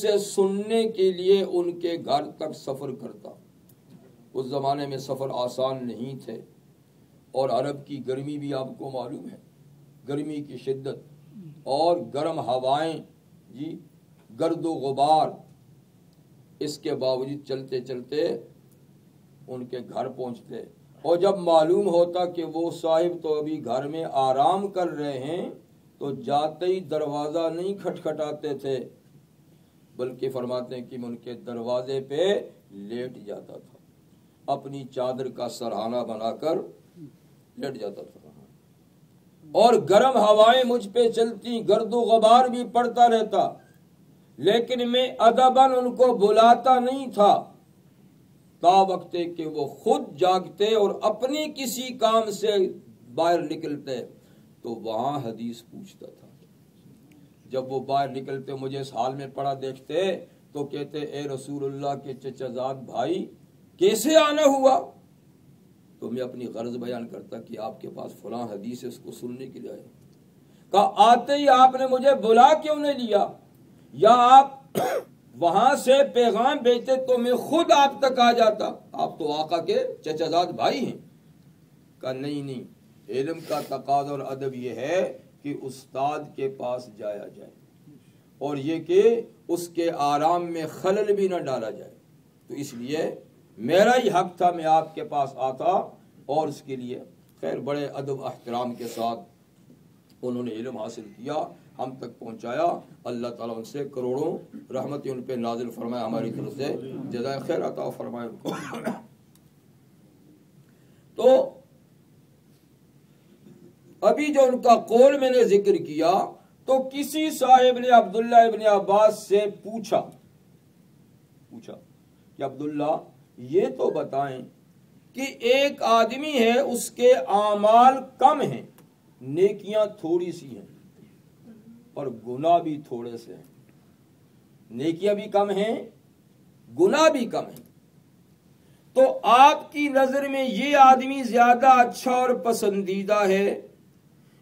سے سننے کے لیے ان کے گھر تک سفر کرتا۔ اس زمانے میں سفر آسان نہیں تھے، اور عرب کی گرمی بھی آپ کو معلوم ہے، گرمی کی شدت اور گرم ہوائیں، جی گرد و غبار، اس کے باوجود چلتے چلتے ان کے گھر پہنچتے، اور جب معلوم ہوتا کہ وہ صاحب تو ابھی گھر میں آرام کر رہے ہیں تو جاتے ہی دروازہ نہیں کھٹکھٹاتے تھے، بلکہ فرماتے ہیں کہ میں ان کے دروازے پہ لیٹ جاتا تھا، اپنی چادر کا سرہانہ بنا کر لیٹ جاتا تھا، اور گرم ہوائیں مجھ پہ چلتی، گرد و غبار بھی پڑتا رہتا، لیکن میں ادباً ان کو بلاتا نہیں تھا، تا وقت کہ وہ خود جاگتے اور اپنے کسی کام سے باہر نکلتے تو وہاں حدیث پوچھتا تھا۔ جب وہ باہر نکلتے مجھے اس حال میں پڑا دیکھتے تو کہتے اے رسول اللہ کے چچا زاد بھائی کیسے آنا ہوا؟ تو میں اپنی غرض بیان کرتا کہ آپ کے پاس فلاں حدیث ہے، اس کو سننے کے لیے آئے۔ کہا آتے ہی آپ نے مجھے بلا کیوں نہیں لیا، یا آپ وہاں سے پیغام بھیجتے تو میں خود آپ تک آ جاتا، آپ تو آقا کے چچا زاد بھائی ہیں۔ کہا نہیں، علم کا تقاضا اور ادب یہ ہے کہ استاد کے پاس جایا جائے، اور یہ کہ اس کے آرام میں خلل بھی نہ ڈالا جائے، تو اس لیے میرا ہی حق تھا میں آپ کے پاس آتا، اور اس کے لیے خیر بڑے ادب احترام کے ساتھ انہوں نے علم حاصل کیا، ہم تک پہنچایا، اللہ تعالیٰ ان سے کروڑوں رحمتیں ان پہ نازل فرمائے، ہماری طرف سے جزائے خیر عطا فرمائے ان کو۔ تو ابھی جو ان کا قول میں نے ذکر کیا تو کسی صاحب نے عبداللہ ابن عباس سے پوچھا کہ عبداللہ یہ تو بتائیں کہ ایک آدمی ہے اس کے اعمال کم ہیں، نیکیاں تھوڑی سی ہیں اور گناہ بھی تھوڑے سے ہیں، نیکیاں بھی کم ہیں گناہ بھی کم ہیں، تو آپ کی نظر میں یہ آدمی زیادہ اچھا اور پسندیدہ ہے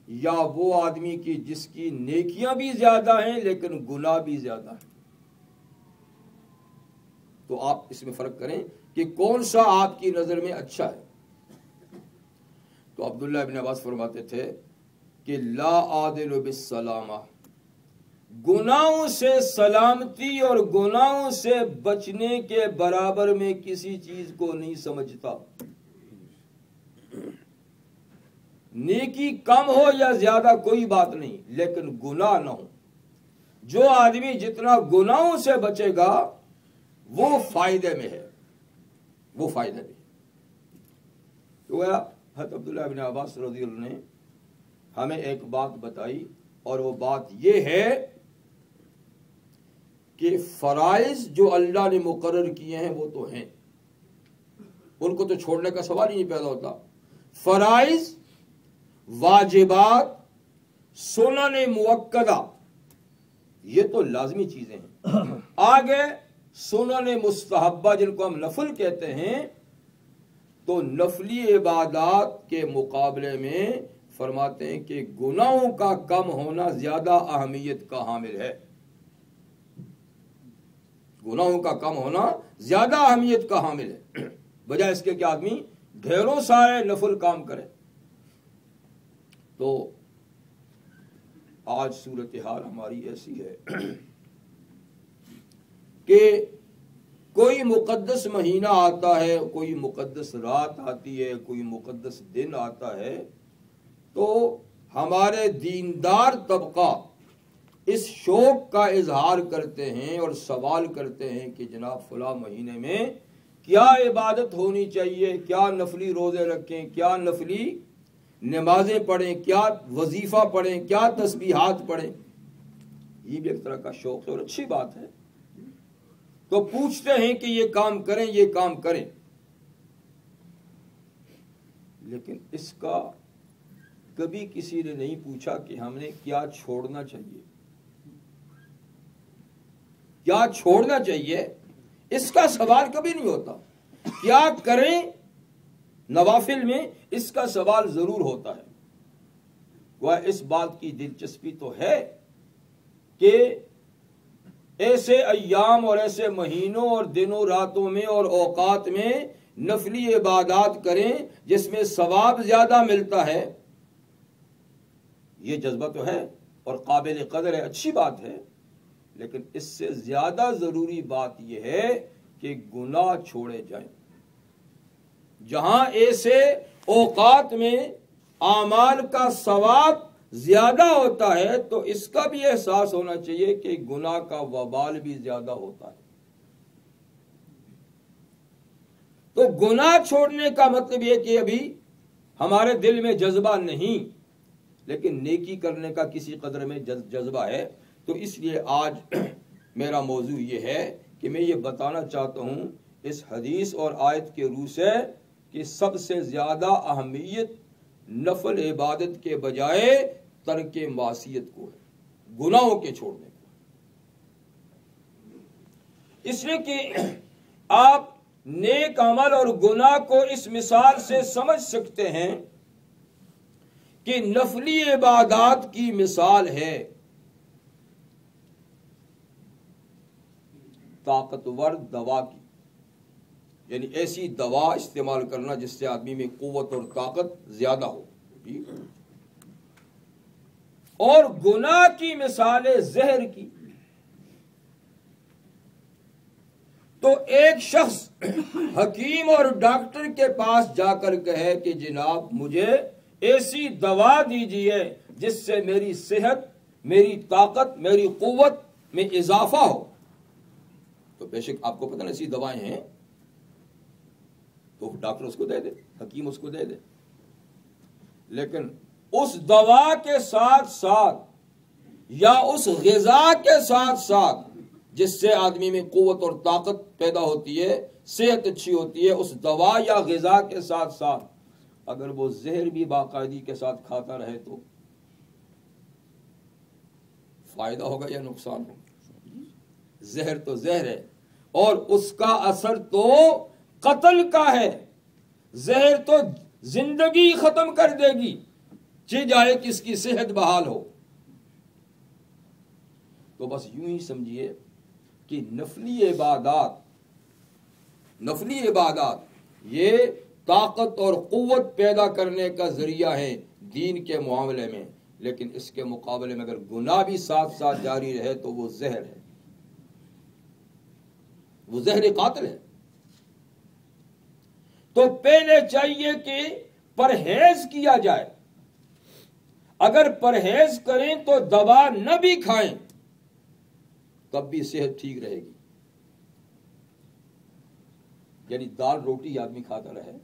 یا وہ آدمی کی جس کی نیکیاں بھی زیادہ ہیں لیکن گناہ بھی زیادہ ہیں؟ تو آپ اس میں فرق کریں کہ کون سا آپ کی نظر میں اچھا ہے۔ تو عبداللہ ابن عباس فرماتے تھے کہ لا عادل بالسلامہ، گناہوں سے سلامتی اور گناہوں سے بچنے کے برابر میں کسی چیز کو نہیں سمجھتا۔ نیکی کم ہو یا زیادہ کوئی بات نہیں، لیکن گناہ نہ ہو۔ جو آدمی جتنا گناہوں سے بچے گا وہ فائدے میں ہے، وہ فائدے میں۔ تو حضرت عبداللہ ابن عباس رضی اللہ عنہ نے ہمیں ایک بات بتائی، اور وہ بات یہ ہے کہ فرائض جو اللہ نے مقرر کیے ہیں وہ تو ہیں، ان کو تو چھوڑنے کا سوال ہی نہیں پیدا ہوتا۔ فرائض، واجبات، سنن مؤکدہ یہ تو لازمی چیزیں ہیں۔ آگے سنن مستحبہ جن کو ہم نفل کہتے ہیں، تو نفلی عبادات کے مقابلے میں فرماتے ہیں کہ گناہوں کا کم ہونا زیادہ اہمیت کا حامل ہے، گناہوں کا کم ہونا زیادہ اہمیت کا حامل ہے، بجائے اس کے کہ آدمی ڈھیروں سارے نفل کام کرے۔ تو آج صورتحال ہماری ایسی ہے کہ کوئی مقدس مہینہ آتا ہے، کوئی مقدس رات آتی ہے، کوئی مقدس دن آتا ہے، تو ہمارے دیندار طبقہ اس شوق کا اظہار کرتے ہیں اور سوال کرتے ہیں کہ جناب فلاں مہینے میں کیا عبادت ہونی چاہیے، کیا نفلی روزے رکھیں، کیا نفلی نمازیں پڑھیں، کیا وظیفہ پڑھیں، کیا تسبیحات پڑھیں۔ یہ بھی ایک طرح کا شوق ہے اور اچھی بات ہے، تو پوچھتے ہیں کہ یہ کام کریں، یہ کام کریں، لیکن اس کا کبھی کسی نے نہیں پوچھا کہ ہم نے کیا چھوڑنا چاہیے، کیا چھوڑنا چاہیے، اس کا سوال کبھی نہیں ہوتا۔ کیا کریں نوافل میں، اس کا سوال ضرور ہوتا ہے۔ وہ اس بات کی دلچسپی تو ہے کہ ایسے ایام اور ایسے مہینوں اور دنوں راتوں میں اور اوقات میں نفلی عبادات کریں جس میں ثواب زیادہ ملتا ہے، یہ جذبہ تو ہے اور قابل قدر ہے، اچھی بات ہے، لیکن اس سے زیادہ ضروری بات یہ ہے کہ گناہ چھوڑے جائیں۔ جہاں ایسے اوقات میں اعمال کا ثواب زیادہ ہوتا ہے تو اس کا بھی احساس ہونا چاہیے کہ گناہ کا وبال بھی زیادہ ہوتا ہے۔ تو گناہ چھوڑنے کا مطلب یہ کہ ابھی ہمارے دل میں جذبہ نہیں، لیکن نیکی کرنے کا کسی قدر میں جذبہ ہے۔ تو اس لیے آج میرا موضوع یہ ہے کہ میں یہ بتانا چاہتا ہوں اس حدیث اور آیت کے روح سے کہ سب سے زیادہ اہمیت نفل عبادت کے بجائے ترک معصیت کو ہے، گناہوں کے چھوڑنے کو۔ اس لیے کہ آپ نیک عمل اور گناہ کو اس مثال سے سمجھ سکتے ہیں کہ نفلی عبادات کی مثال ہے طاقتور دوا کی، یعنی ایسی دوا استعمال کرنا جس سے آدمی میں قوت اور طاقت زیادہ ہو، اور گناہ کی مثال ہے زہر کی۔ تو ایک شخص حکیم اور ڈاکٹر کے پاس جا کر کہے کہ جناب مجھے ایسی دوا دیجیے جس سے میری صحت، میری طاقت، میری قوت میں اضافہ ہو، تو بے شک آپ کو پتہ نہیں ایسی دوائیں ہیں تو ڈاکٹر اس کو دے دے، حکیم اس کو دے دے، لیکن اس دوا کے ساتھ ساتھ یا اس غذا کے ساتھ ساتھ جس سے آدمی میں قوت اور طاقت پیدا ہوتی ہے، صحت اچھی ہوتی ہے، اس دوا یا غذا کے ساتھ ساتھ اگر وہ زہر بھی باقاعدگی کے ساتھ کھاتا رہے تو فائدہ ہوگا یا نقصان ہوگا؟ زہر تو زہر ہے اور اس کا اثر تو قتل کا ہے، زہر تو زندگی ختم کر دے گی، چاہے کس کی صحت بحال ہو۔ تو بس یوں ہی سمجھیے کہ نفلی عبادات یہ طاقت اور قوت پیدا کرنے کا ذریعہ ہے دین کے معاملے میں، لیکن اس کے مقابلے میں اگر گناہ بھی ساتھ ساتھ جاری رہے تو وہ زہر ہے، وہ زہر قاتل ہے۔ تو پہلے چاہیے کہ پرہیز کیا جائے، اگر پرہیز کریں تو دوا نہ بھی کھائیں تب بھی صحت ٹھیک رہے گی، یعنی دال روٹی آدمی کھاتا رہے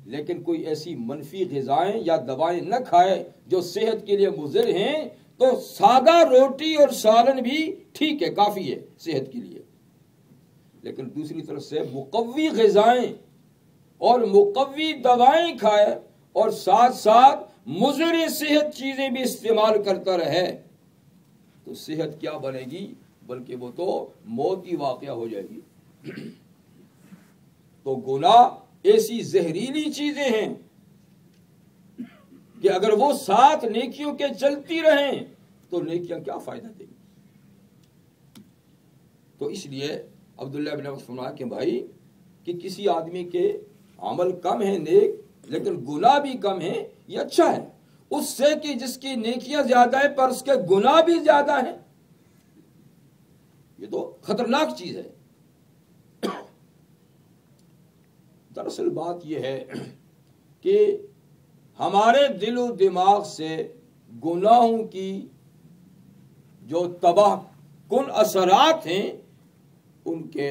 لیکن کوئی ایسی منفی غذائیں یا دوائیں نہ کھائے جو صحت کے لیے مضر ہیں، تو سادہ روٹی اور سالن بھی ٹھیک ہے، کافی ہے صحت کے لیے، لیکن دوسری طرف سے مقوی غذائیں اور مقوی دوائیں کھائے اور ساتھ ساتھ مضر صحت چیزیں بھی استعمال کرتا رہے تو صحت کیا بنے گی، بلکہ وہ تو موت کی واقعہ ہو جائے گی۔ تو گناہ ایسی زہریلی چیزیں ہیں کہ اگر وہ ساتھ نیکیوں کے چلتی رہیں تو نیکیاں کیا فائدہ دیں گی۔ تو اس لیے عبداللہ بن عباس فرمایا کہ بھائی کہ کسی آدمی کے عمل کم ہیں نیک لیکن گناہ بھی کم ہیں، یہ اچھا ہے اس سے کہ جس کی نیکیاں زیادہ ہیں پر اس کے گناہ بھی زیادہ ہیں، یہ تو خطرناک چیز ہے۔ دراصل بات یہ ہے کہ ہمارے دل و دماغ سے گناہوں کی جو تباہ کن اثرات ہیں ان کے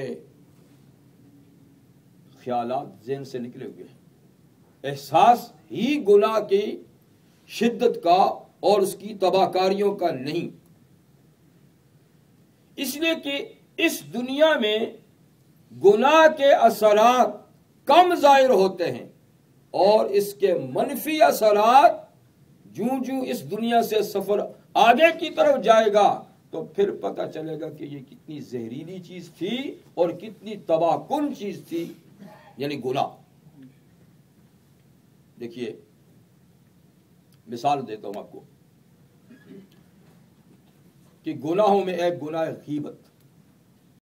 خیالات ذہن سے نکلے ہوئے ہیں، احساس ہی گناہ کی شدت کا اور اس کی تباہ کاریوں کا نہیں، اس لیے کہ اس دنیا میں گناہ کے اثرات کم ظاہر ہوتے ہیں اور اس کے منفی اثرات جوں جوں اس دنیا سے سفر آگے کی طرف جائے گا تو پھر پتہ چلے گا کہ یہ کتنی زہریلی چیز تھی اور کتنی تباہ کن چیز تھی، یعنی گناہ۔ دیکھیے مثال دیتا ہوں آپ کو کہ گناہوں میں ایک گناہ غیبت،